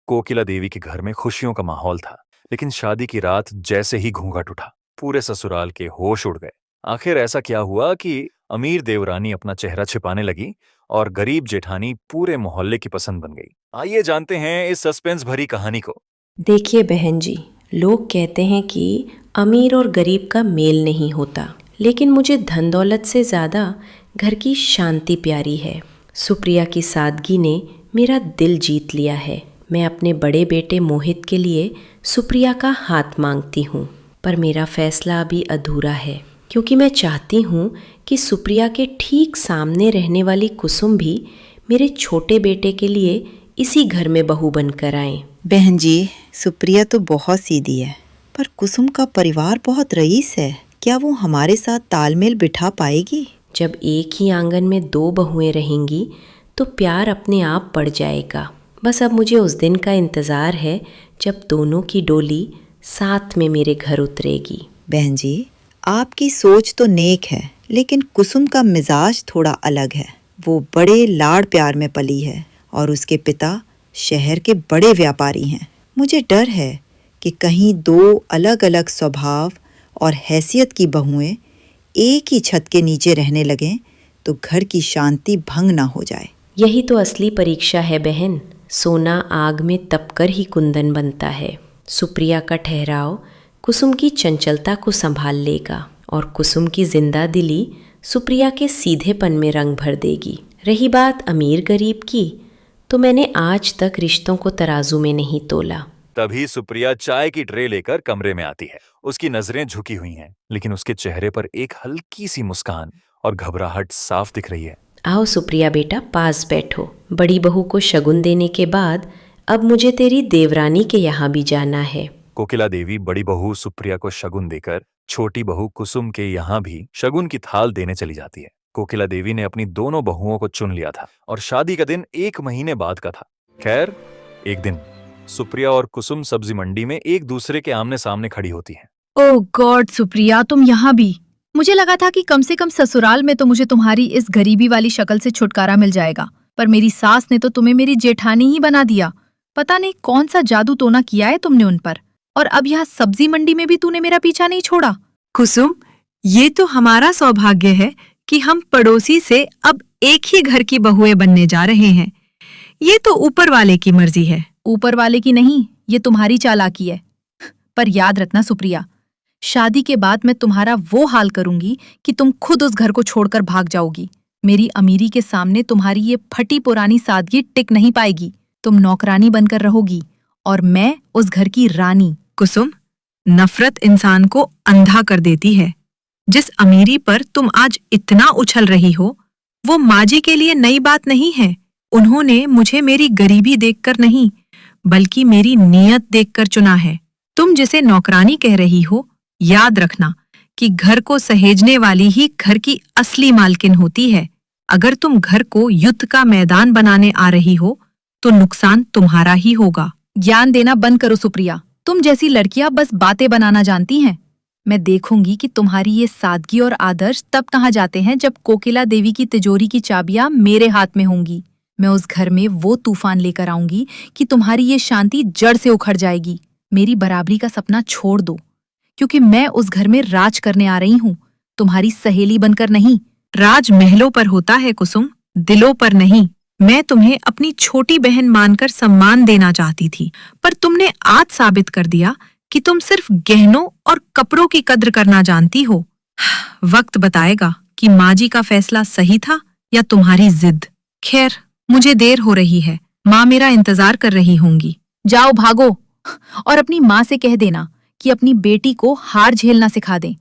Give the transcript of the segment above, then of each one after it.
कोकिला देवी के घर में खुशियों का माहौल था, लेकिन शादी की रात जैसे ही घूंघट उठा, पूरे ससुराल के होश उड़ गए। आखिर ऐसा क्या हुआ कि अमीर देवरानी अपना चेहरा छिपाने लगी और गरीब जेठानी पूरे मोहल्ले की पसंद बन गई? आइए जानते हैं इस सस्पेंस भरी कहानी को। देखिए बहन जी, लोग कहते हैं कि अमीर और गरीब का मेल नहीं होता, लेकिन मुझे धन दौलत से ज़्यादा घर की शांति प्यारी है। सुप्रिया की सादगी ने मेरा दिल जीत लिया है। मैं अपने बड़े बेटे मोहित के लिए सुप्रिया का हाथ मांगती हूँ, पर मेरा फैसला अभी अधूरा है, क्योंकि मैं चाहती हूँ कि सुप्रिया के ठीक सामने रहने वाली कुसुम भी मेरे छोटे बेटे के लिए इसी घर में बहू बनकर आए। बहन जी, सुप्रिया तो बहुत सीधी है, पर कुसुम का परिवार बहुत रईस है। क्या वो हमारे साथ तालमेल बिठा पाएगी? जब एक ही आंगन में दो बहुएं रहेंगी तो प्यार अपने आप बढ़ जाएगा। बस अब मुझे उस दिन का इंतज़ार है जब दोनों की डोली साथ में मेरे घर उतरेगी। बहन जी, आपकी सोच तो नेक है, लेकिन कुसुम का मिजाज थोड़ा अलग है। वो बड़े लाड़ प्यार में पली है और उसके पिता शहर के बड़े व्यापारी हैं। मुझे डर है कि कहीं दो अलग अलग स्वभाव और हैसियत की बहुएं एक ही छत के नीचे रहने लगें तो घर की शांति भंग ना हो जाए। यही तो असली परीक्षा है बहन। सोना आग में तपकर ही कुंदन बनता है। सुप्रिया का ठहराव कुसुम की चंचलता को संभाल लेगा और कुसुम की जिंदा दिली सुप्रिया के सीधेपन में रंग भर देगी। रही बात अमीर गरीब की, तो मैंने आज तक रिश्तों को तराजू में नहीं तोला। तभी सुप्रिया चाय की ट्रे लेकर कमरे में आती है। उसकी नजरें झुकी हुई हैं, लेकिन उसके चेहरे पर एक हल्की सी मुस्कान और घबराहट साफ दिख रही है। आओ सुप्रिया बेटा, पास बैठो। बड़ी बहू को शगुन देने के बाद अब मुझे तेरी देवरानी के यहाँ भी जाना है। कोकिला देवी बड़ी बहू सुप्रिया को शगुन देकर छोटी बहू कुसुम के यहाँ भी शगुन की थाल देने चली जाती है। कोकिला देवी ने अपनी दोनों बहुओं को चुन लिया था और शादी का दिन 1 महीने बाद का था। खैर, एक दिन सुप्रिया और कुसुम सब्जी मंडी में एक दूसरे के आमने सामने खड़ी होती हैं। ओह गॉड सुप्रिया, तुम यहाँ भी? मुझे लगा था कि कम से कम ससुराल में तो मुझे तुम्हारी इस गरीबी वाली शक्ल से छुटकारा मिल जाएगा, पर मेरी सास ने तो तुम्हें मेरी जेठानी ही बना दिया। पता नहीं कौन सा जादू टोना किया है तुमने उन पर, और अब यहाँ सब्जी मंडी में भी तूने मेरा पीछा नहीं छोड़ा। कुसुम, ये तो हमारा सौभाग्य है कि हम पड़ोसी से अब एक ही घर की बहुएं बनने जा रहे हैं। ये तो ऊपर वाले की मर्जी है। ऊपर वाले की नहीं, ये तुम्हारी चालाकी है। पर याद रखना सुप्रिया, शादी के बाद मैं तुम्हारा वो हाल करूंगी कि तुम खुद उस घर को छोड़कर भाग जाओगी। मेरी अमीरी के सामने तुम्हारी ये फटी पुरानी सादगी टिक नहीं पाएगी। तुम नौकरानी बनकर रहोगी और मैं उस घर की रानी। कुसुम, नफरत इंसान को अंधा कर देती है। जिस अमीरी पर तुम आज इतना उछल रही हो, वो माजी के लिए नई बात नहीं है। उन्होंने मुझे मेरी गरीबी देखकर नहीं, बल्कि मेरी नीयत देखकर चुना है। तुम जिसे नौकरानी कह रही हो, याद रखना कि घर को सहेजने वाली ही घर की असली मालकिन होती है। अगर तुम घर को युद्ध का मैदान बनाने आ रही हो, तो नुकसान तुम्हारा ही होगा। ज्ञान देना बंद करो सुप्रिया। तुम जैसी लड़कियां बस बातें बनाना जानती हैं। मैं देखूंगी कि तुम्हारी ये सादगी और आदर्श तब कहाँ जाते हैं जब कोकिला देवी की तिजोरी की चाबियां मेरे हाथ में होंगी। मैं उस घर में वो तूफान लेकर आऊंगी कि तुम्हारी ये शांति जड़ से उखड़ जाएगी। मेरी बराबरी का सपना छोड़ दो, क्योंकि मैं उस घर में राज करने आ रही हूँ, तुम्हारी सहेली बनकर नहीं। राज महलों पर होता है कुसुम, दिलों पर नहीं। मैं तुम्हें अपनी छोटी बहन मानकर सम्मान देना चाहती थी, पर तुमने आज साबित कर दिया कि तुम सिर्फ गहनों और कपड़ों की कद्र करना जानती हो। वक्त बताएगा कि माजी का फैसला सही था या तुम्हारी जिद। खैर, मुझे देर हो रही है। माँ मेरा इंतजार कर रही होंगी। जाओ भागो, और अपनी माँ से कह देना कि अपनी बेटी को हार झेलना सिखा दें,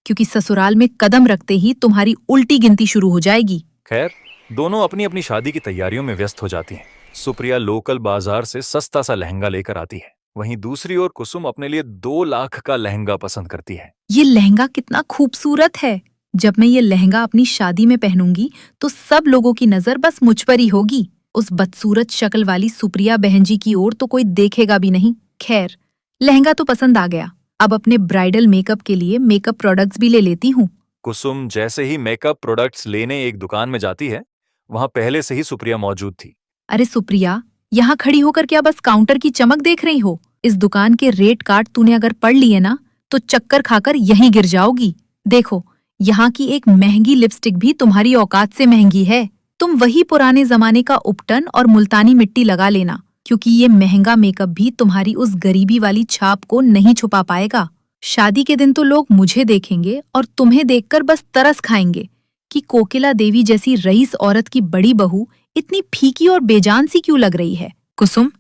क्योंकि ससुराल में कदम रखते ही तुम्हारी उल्टी गिनती शुरू हो जाएगी। खैर, दोनों अपनी अपनी शादी की तैयारियों में व्यस्त हो जाती हैं। सुप्रिया लोकल बाजार से सस्ता सा लहंगा लेकर आती है, वहीं दूसरी ओर कुसुम अपने लिए 2 लाख का लहंगा पसंद करती है। ये लहंगा कितना खूबसूरत है। जब मैं ये लहंगा अपनी शादी में पहनूंगी तो सब लोगों की नजर बस मुझ पर ही होगी। उस बदसूरत शक्ल वाली सुप्रिया बहन जी की ओर तो कोई देखेगा भी नहीं। खैर, लहंगा तो पसंद आ गया, अब अपने ब्राइडल मेकअप के लिए मेकअप प्रोडक्ट्स भी ले लेती हूँ। कुसुम जैसे ही मेकअप प्रोडक्ट्स लेने एक दुकान में जाती है, वहां पहले से ही सुप्रिया मौजूद थी। अरे सुप्रिया, यहाँ खड़ी होकर क्या बस काउंटर की चमक देख रही हो? इस दुकान के रेट कार्ड तूने अगर पढ़ लिए ना तो चक्कर खाकर यहीं गिर जाओगी। देखो, यहाँ की एक महंगी लिपस्टिक भी तुम्हारी औकात से महंगी है। तुम वही पुराने जमाने का उपटन और मुल्तानी मिट्टी लगा लेना, क्योंकि ये महंगा मेकअप भी तुम्हारी उस गरीबी वाली छाप को नहीं छुपा पाएगा। शादी के दिन तो लोग मुझे देखेंगे और तुम्हें देखकर बस तरस खाएंगे कि कोकिला देवी जैसी रईस औरत की बड़ी बहू इतनी फीकी और बेजान सी क्यों लग रही है। कुसुम,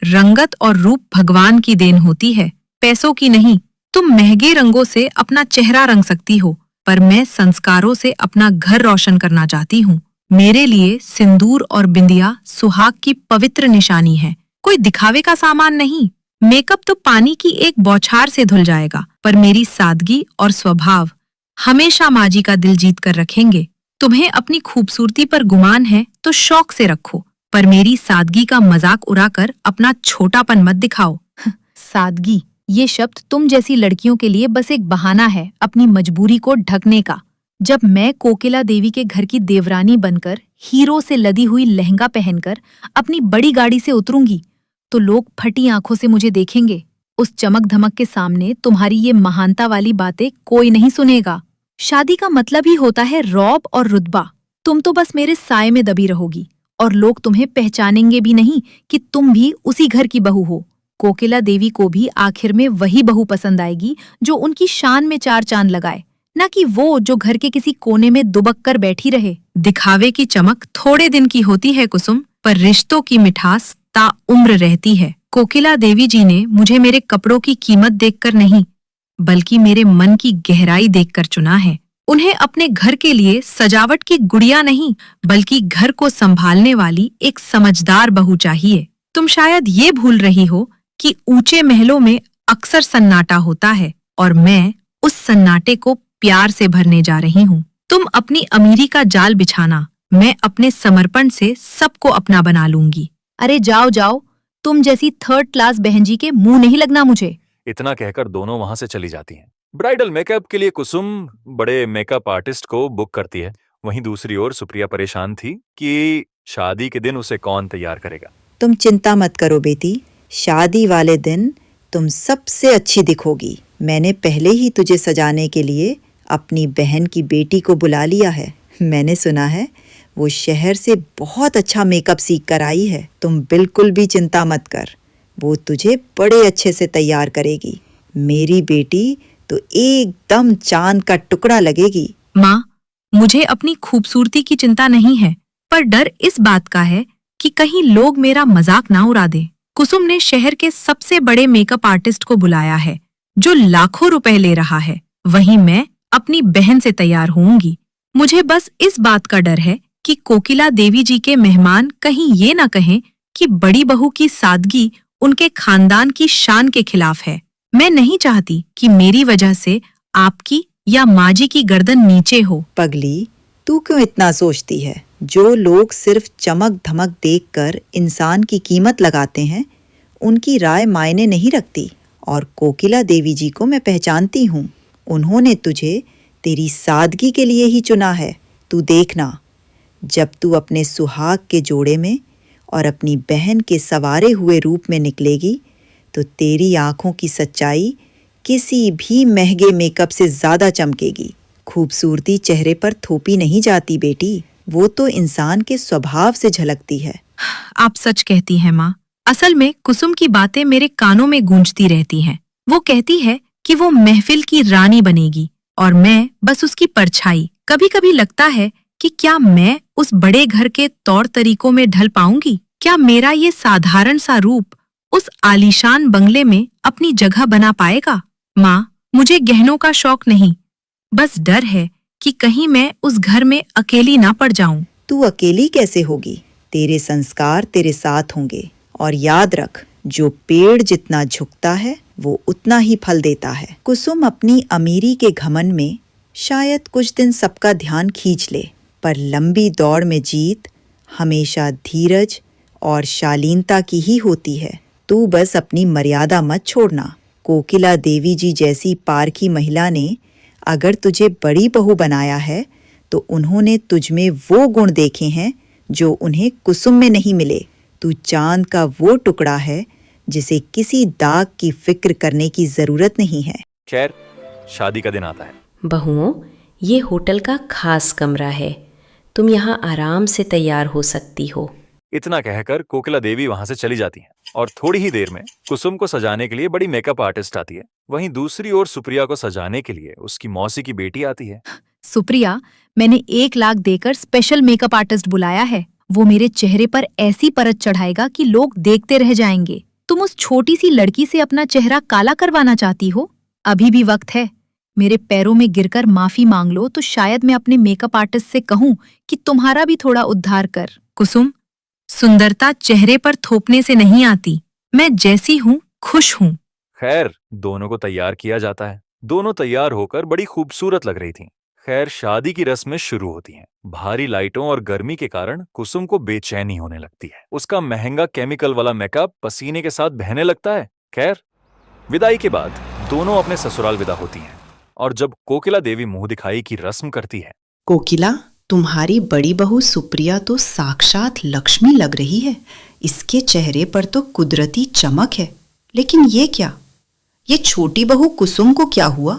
रंगत और रूप भगवान की देन होती है, पैसों की नहीं। तुम महंगे रंगों से अपना चेहरा रंग सकती हो, पर मैं संस्कारों से अपना घर रोशन करना चाहती हूँ। मेरे लिए सिंदूर और बिंदिया सुहाग की पवित्र निशानी है, कोई दिखावे का सामान नहीं। मेकअप तो पानी की एक बौछार से धुल जाएगा, पर मेरी सादगी और स्वभाव हमेशा माँ जी का दिल जीत कर रखेंगे। तुम्हें अपनी खूबसूरती पर गुमान है तो शौक से रखो, पर मेरी सादगी का मजाक उड़ाकर अपना छोटापन मत दिखाओ। सादगी, ये शब्द तुम जैसी लड़कियों के लिए बस एक बहाना है अपनी मजबूरी को ढकने का। जब मैं कोकिला देवी के घर की देवरानी बनकर हीरो से लदी हुई लहंगा पहनकर अपनी बड़ी गाड़ी से उतरूंगी तो लोग फटी आंखों से मुझे देखेंगे। उस चमक धमक के सामने तुम्हारी ये महानता वाली बातें कोई नहीं सुनेगा। शादी का मतलब ही होता है रौब और रुतबा। तुम तो बस मेरे साए में दबी रहोगी और लोग तुम्हें पहचानेंगे भी नहीं कि तुम भी उसी घर की बहू हो। कोकिला देवी को भी आखिर में वही बहू पसंद आएगी जो उनकी शान में चार चांद लगाए, न कि वो जो घर के किसी कोने में दुबक कर बैठी रहे। दिखावे की चमक थोड़े दिन की होती है कुसुम, पर रिश्तों की मिठास ताउम्र रहती है। कोकिला देवी जी ने मुझे मेरे कपड़ों की कीमत देखकर नहीं, बल्कि मेरे मन की गहराई देखकर चुना है। उन्हें अपने घर के लिए सजावट की गुड़िया नहीं, बल्कि घर को संभालने वाली एक समझदार बहू चाहिए। तुम शायद ये भूल रही हो कि ऊंचे महलों में अक्सर सन्नाटा होता है, और मैं उस सन्नाटे को प्यार से भरने जा रही हूँ। तुम अपनी अमीरी का जाल बिछाना, मैं अपने समर्पण से सबको अपना बना लूंगी। अरे जाओ जाओ, तुम जैसी थर्ड क्लास बहन जी के मुंह नहीं लगना मुझे। इतना कहकर दोनों वहां से चली जाती हैं। ब्राइडल मेकअप के लिए कुसुम बड़े मेकअप आर्टिस्ट को बुक करती है। वहीं दूसरी ओर सुप्रिया परेशान थी कि शादी के दिन उसे कौन तैयार करेगा। तुम चिंता मत करो बेटी, शादी वाले दिन तुम सबसे अच्छी दिखोगी। मैंने पहले ही तुझे सजाने के लिए अपनी बहन की बेटी को बुला लिया है। मैंने सुना है वो शहर से बहुत अच्छा मेकअप सीख कर आई है। तुम बिल्कुल भी चिंता मत कर, वो तुझे बड़े अच्छे से तैयार करेगी। मेरी बेटी तो एकदम चांद का टुकड़ा लगेगी। माँ, मुझे अपनी खूबसूरती की चिंता नहीं है, पर डर इस बात का है कि कहीं लोग मेरा मजाक ना उड़ा दे। कुसुम ने शहर के सबसे बड़े मेकअप आर्टिस्ट को बुलाया है, जो लाखों रुपए ले रहा है। वहीं मैं अपनी बहन से तैयार होऊंगी। मुझे बस इस बात का डर है कि कोकिला देवी जी के मेहमान कहीं ये न कहें कि बड़ी बहू की सादगी उनके खानदान की शान के खिलाफ है। मैं नहीं चाहती कि मेरी वजह से आपकी या माँ जी की गर्दन नीचे हो। पगली, तू क्यों इतना सोचती है? जो लोग सिर्फ चमक धमक देखकर इंसान की कीमत लगाते हैं, उनकी राय मायने नहीं रखती। और कोकिला देवी जी को मैं पहचानती हूँ। उन्होंने तुझे तेरी सादगी के लिए ही चुना है। तू देखना, जब तू अपने सुहाग के जोड़े में और अपनी बहन के संवारे हुए रूप में निकलेगी, तो तेरी आंखों की सच्चाई किसी भी महंगे मेकअप से ज्यादा चमकेगी। खूबसूरती चेहरे पर थोपी नहीं जाती बेटी, वो तो इंसान के स्वभाव से झलकती है। आप सच कहती हैं माँ। असल में कुसुम की बातें मेरे कानों में गूंजती रहती हैं। वो कहती है कि वो महफिल की रानी बनेगी और मैं बस उसकी परछाई। कभी कभी लगता है कि क्या मैं उस बड़े घर के तौर तरीकों में ढल पाऊंगी? क्या मेरा ये साधारण सा रूप उस आलीशान बंगले में अपनी जगह बना पाएगा? माँ, मुझे गहनों का शौक नहीं, बस डर है कि कहीं मैं उस घर में अकेली ना पड़ जाऊं। तू अकेली कैसे होगी? तेरे संस्कार तेरे साथ होंगे। और याद रख, जो पेड़ जितना झुकता है वो उतना ही फल देता है। कुसुम अपनी अमीरी के घमंड में शायद कुछ दिन सबका ध्यान खींच ले, पर लंबी दौड़ में जीत हमेशा धीरज और शालीनता की ही होती है। तू बस अपनी मर्यादा मत छोड़ना। कोकिला देवी जी जैसी पारखी महिला ने अगर तुझे बड़ी बहू बनाया है, तो उन्होंने तुझ में वो गुण देखे हैं जो उन्हें कुसुम में नहीं मिले। तू चांद का वो टुकड़ा है जिसे किसी दाग की फिक्र करने की जरूरत नहीं है। खैर, शादी का दिन आता है। बहुओं, ये होटल का खास कमरा है, तुम यहाँ आराम से तैयार हो सकती हो। इतना कहकर कोकिला देवी वहां से चली जाती हैं और थोड़ी ही देर में कुसुम को सजाने के लिए बड़ी मेकअप आर्टिस्ट आती है। वहीं दूसरी ओर सुप्रिया को सजाने के लिए उसकी मौसी की बेटी आती है। सुप्रिया, मैंने 1 लाख देकर स्पेशल मेकअप आर्टिस्ट बुलाया है। वो मेरे चेहरे पर ऐसी परत चढ़ाएगा कि लोग देखते रह जाएंगे। तुम उस छोटी सी लड़की से अपना चेहरा काला करवाना चाहती हो? अभी भी वक्त है। मेरे पैरों में गिरकर माफी मांग लो तो शायद मैं अपने मेकअप आर्टिस्ट से कहूँ कि तुम्हारा भी थोड़ा उद्धार कर। कुसुम, सुंदरता चेहरे पर थोपने से नहीं आती। मैं जैसी हूँ खुश हूँ। खैर, दोनों को तैयार किया जाता है। दोनों तैयार होकर बड़ी खूबसूरत लग रही थीं। खैर, शादी की रस्में शुरू होती हैं। भारी लाइटों और गर्मी के कारण कुसुम को बेचैनी होने लगती है। उसका महंगा केमिकल वाला मेकअप पसीने के साथ बहने लगता है। खैर, विदाई के बाद दोनों अपने ससुराल विदा होती हैं और जब कोकिला देवी मुंह दिखाई की रस्म करती है। कोकिला, तुम्हारी बड़ी बहू सुप्रिया तो साक्षात लक्ष्मी लग रही है। इसके चेहरे पर तो कुदरती चमक है। लेकिन ये क्या? ये छोटी बहू कुसुम को क्या हुआ?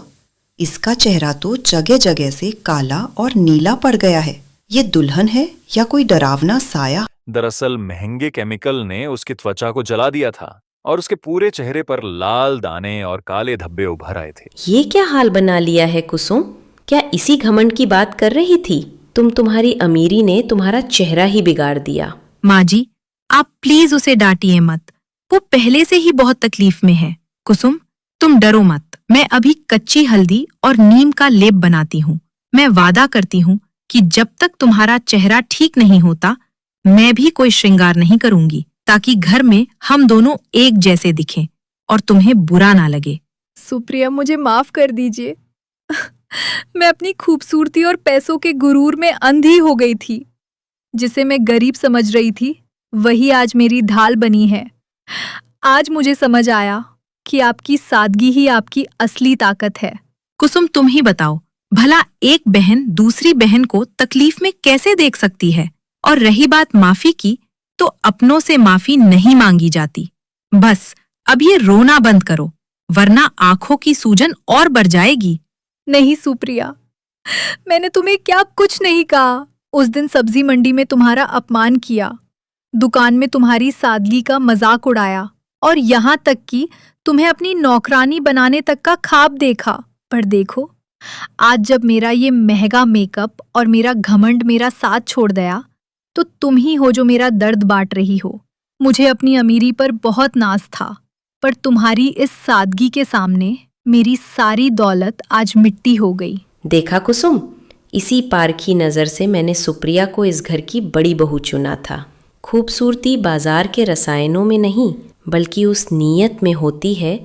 इसका चेहरा तो जगह जगह से काला और नीला पड़ गया है। ये दुल्हन है या कोई डरावना साया? दरअसल महंगे केमिकल ने उसकी त्वचा को जला दिया था और उसके पूरे चेहरे पर लाल दाने और काले धब्बे उभर आए थे। ये क्या हाल बना लिया है कुसुम? क्या इसी घमंड की बात कर रही थी? तुम्हारी अमीरी ने तुम्हारा चेहरा ही बिगाड़ दिया। माँ जी, आप प्लीज उसे डांटिए मत। वो पहले से ही बहुत तकलीफ में है। कुसुम, तुम डरो मत। मैं अभी कच्ची हल्दी और नीम का लेप बनाती हूँ। मैं वादा करती हूँ कि जब तक तुम्हारा चेहरा ठीक नहीं होता, मैं भी कोई श्रृंगार नहीं करूंगी, ताकि घर में हम दोनों एक जैसे दिखें और तुम्हें बुरा ना लगे। सुप्रिया, मुझे माफ कर दीजिए। मैं अपनी खूबसूरती और पैसों के गुरूर में अंधी हो गई थी। जिसे मैं गरीब समझ रही थी, वही आज मेरी ढाल बनी है। आज मुझे समझ आया कि आपकी सादगी ही आपकी असली ताकत है। कुसुम, तुम ही बताओ, भला एक बहन दूसरी बहन को तकलीफ में कैसे देख सकती है? और रही बात माफी की, तो अपनों से माफी नहीं मांगी जाती। बस अब ये रोना बंद करो, वरना आंखों की सूजन और बढ़ जाएगी। नहीं सुप्रिया, मैंने तुम्हें क्या कुछ नहीं कहा। उस दिन सब्जी मंडी में तुम्हारा अपमान किया, दुकान में तुम्हारी सादगी का मजाक उड़ाया और यहाँ तक कि तुम्हें अपनी नौकरानी बनाने तक का ख्वाब देखा। पर देखो, आज जब मेरा ये महंगा मेकअप और मेरा घमंड मेरा साथ छोड़ दिया, तो तुम ही हो जो मेरा दर्द बांट रही हो। मुझे अपनी अमीरी पर बहुत नाज था, पर तुम्हारी इस सादगी के सामने मेरी सारी दौलत आज मिट्टी हो गई। देखा कुसुम, इसी पारखी नज़र से मैंने सुप्रिया को इस घर की बड़ी बहू चुना था। खूबसूरती बाजार के रसायनों में नहीं, बल्कि उस नीयत में होती है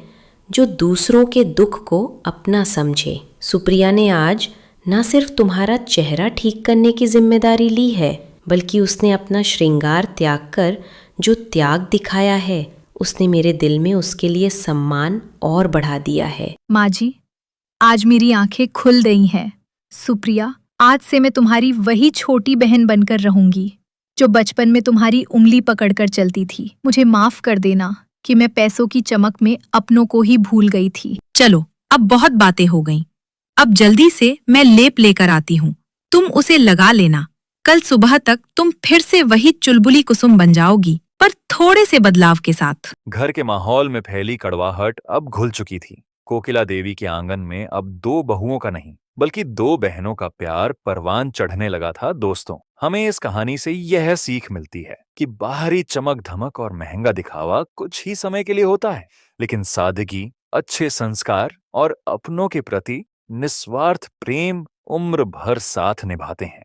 जो दूसरों के दुख को अपना समझे। सुप्रिया ने आज न सिर्फ तुम्हारा चेहरा ठीक करने की जिम्मेदारी ली है, बल्कि उसने अपना श्रृंगार त्याग कर जो त्याग दिखाया है, उसने मेरे दिल में उसके लिए सम्मान और बढ़ा दिया है। माँ जी, आज मेरी आंखें खुल गई हैं। सुप्रिया, आज से मैं तुम्हारी वही छोटी बहन बनकर रहूंगी जो बचपन में तुम्हारी उंगली पकड़कर चलती थी। मुझे माफ कर देना कि मैं पैसों की चमक में अपनों को ही भूल गई थी। चलो, अब बहुत बातें हो गईं। अब जल्दी से मैं लेप लेकर आती हूँ, तुम उसे लगा लेना। कल सुबह तक तुम फिर से वही चुलबुली कुसुम बन जाओगी, पर थोड़े से बदलाव के साथ। घर के माहौल में फैली कड़वाहट अब घुल चुकी थी। कोकिला देवी के आंगन में अब 2 बहुओं का नहीं, बल्कि 2 बहनों का प्यार परवान चढ़ने लगा था। दोस्तों, हमें इस कहानी से यह सीख मिलती है कि बाहरी चमक धमक और महंगा दिखावा कुछ ही समय के लिए होता है, लेकिन सादगी, अच्छे संस्कार और अपनों के प्रति निस्वार्थ प्रेम उम्र भर साथ निभाते हैं।